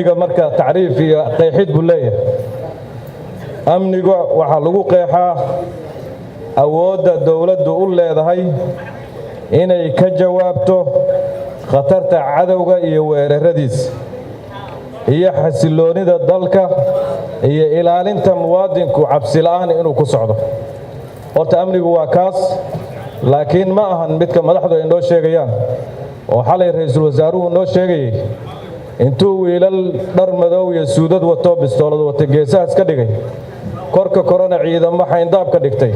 marka tacriif iyo qeexid buu leeyahay amniga waxa lagu qeexaa awoodda dawladdu u leedahay inay ka jawaabto khatarta cadawga iyo weeraradiisa iyo xasiloonida dalka iyo ilaalinta muwaadinku cabsi la'aan inuu ku socdo horta amnigu waa kaas laakiin ma ahan midka madaxdu ay noo sheegayaan oo xalay ra'iisul wasaaruhu noo sheegay intuu wiilal dhar madow iyo suudad wato bistoolad wata geesaha iska dhigay korka korona ciidamo xayndaab ka dhigtay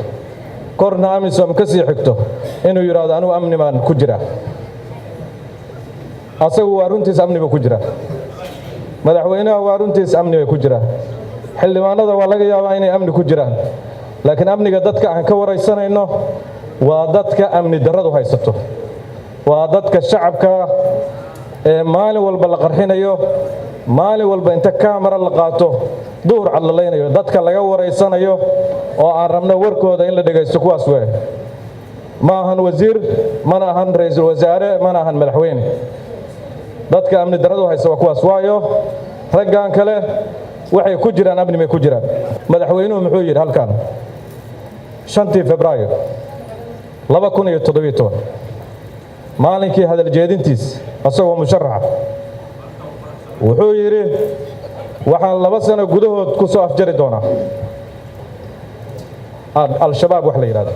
korna amisom ka sii xigto inuu yiraahdo anigu amni baan ku jira asagu waa runtiis amni baa ku jira madaxweynaha waa runtiis amni baa ku jira xildhibaanada waa laga yaabaa inay amni ku jiraan laakiin amniga dadka aan ka waraysanayno waa dadka amni darradu haysato waa dadka shacabka maalin walba la qarxinayo maalin walba inta kaamara la qaato duhur cadlalaynayo dadka laga waraysanayo oo aan rabno warkooda in la dhagaysto kuwaas weey ma ahan wasiir mana ahan ra'iisul wasaare mana ahan madaxweyne dadka amni darradu haysta waa kuwaas waayo raggan kale waxay ku jiraan amni may ku jiraan madaxweynuhu muxuu yiri halkan 5 Febraayo 2017 maalinkii hadal jeedintiis asagoo musharax wuxuu yiri waxaan 2 sano gudahood ku soo afjari doonaa al-shabaab wax la yiraahdo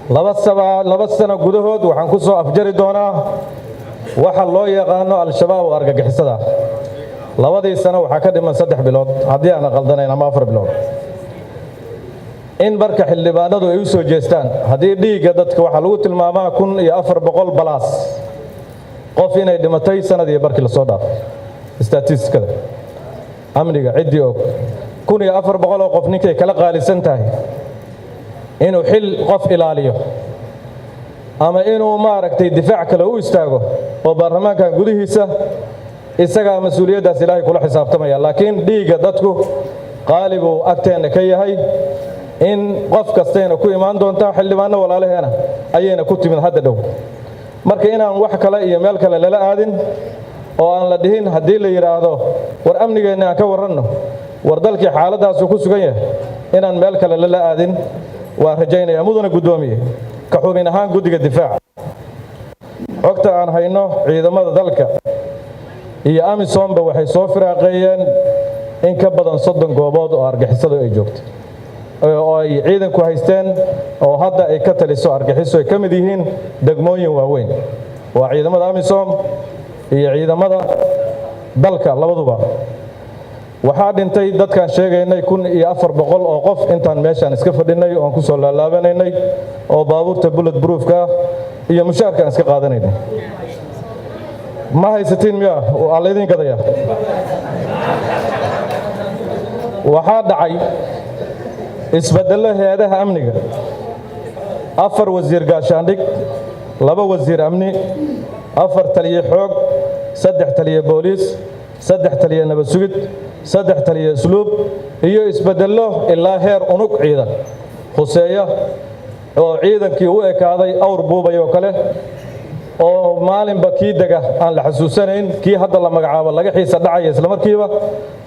2 sano gudahood waxaan ku soo afjari doonaa waxa loo yaqaano al-shabaab oo argagixisada 2 sano waxa ka dhiman 3 bilood hadii aan qaldanayn ama 4 bilood in marka xildhibaanadu ay u soo jeestaan hadii dhiiga dadka waxa lagu tilmaamaa 1400 balaas qof inay dhimatay sanadii barkii la soo dhaafay statistikada amniga cidii og 1400 oo qof ninkay kala qaalisan tahay inuu xil qof ilaaliyo ama inuu maaragtay difaac kale u istaago oo baarlamaanka gudihiisa isaga mas'uuliyadaas Ilaahay kula xisaabtamaya laakiin dhiiga dadku qaalibu agteena ka yahay in qof kasteena ku imaan doonta xildhibaano walaalaheena ayayna ku timid hadda dhow marka inaan wax kale iyo meel kale lala aadin oo aan la dhihin hadii la yiraahdo war amnigeena aan ka waranno war dalkii xaaladaas ku sugan yahay inaan meel kale lala aadin waa rajaynaya mudana gudoomiye ka xubin ahaan gudiga difaaca xogta aan hayno ciidamada dalka iyo amisomba waxay soo firaaqeeyeen in ka badan 30 goobood oo argagixisadu ay joogto oo ay ciidanku haysteen oo hadda ay ka taliso argagixiso ay kamid yihiin degmooyin waaweyn waa ciidamada amisom iyo ciidamada dalka labaduba waxaa dhintay dadkan sheegaynay 1400 oo qof intaan meeshan iska fadhinay oo aan ku soo laalaabaynay oo baabuurta bullet proofka iyo mushaarkan iska qaadanaynay ma haysatiin miya alla idin gadaya waxaa dhacay isbedelo hay'adaha amniga 4 wasiir gaashaandhig 2 wasiir amni 4 taliye xoog 3 taliye booliis 3 taliye nabad sugid 3 taliye usluub iyo isbedelo ilaa heer unug ciidan xuseeya oo ciidankii u ekaaday awr buubayo kale oo maalinba kii daga aan la xasuusanayn kii hadda la magacaabo laga xiisa dhacay isla markiiba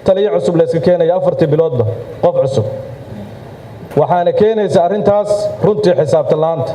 taliye cusub la iska keenay 4 biloodba qof cusub waxaana keenaysa arintaas runtii xisaabta laanta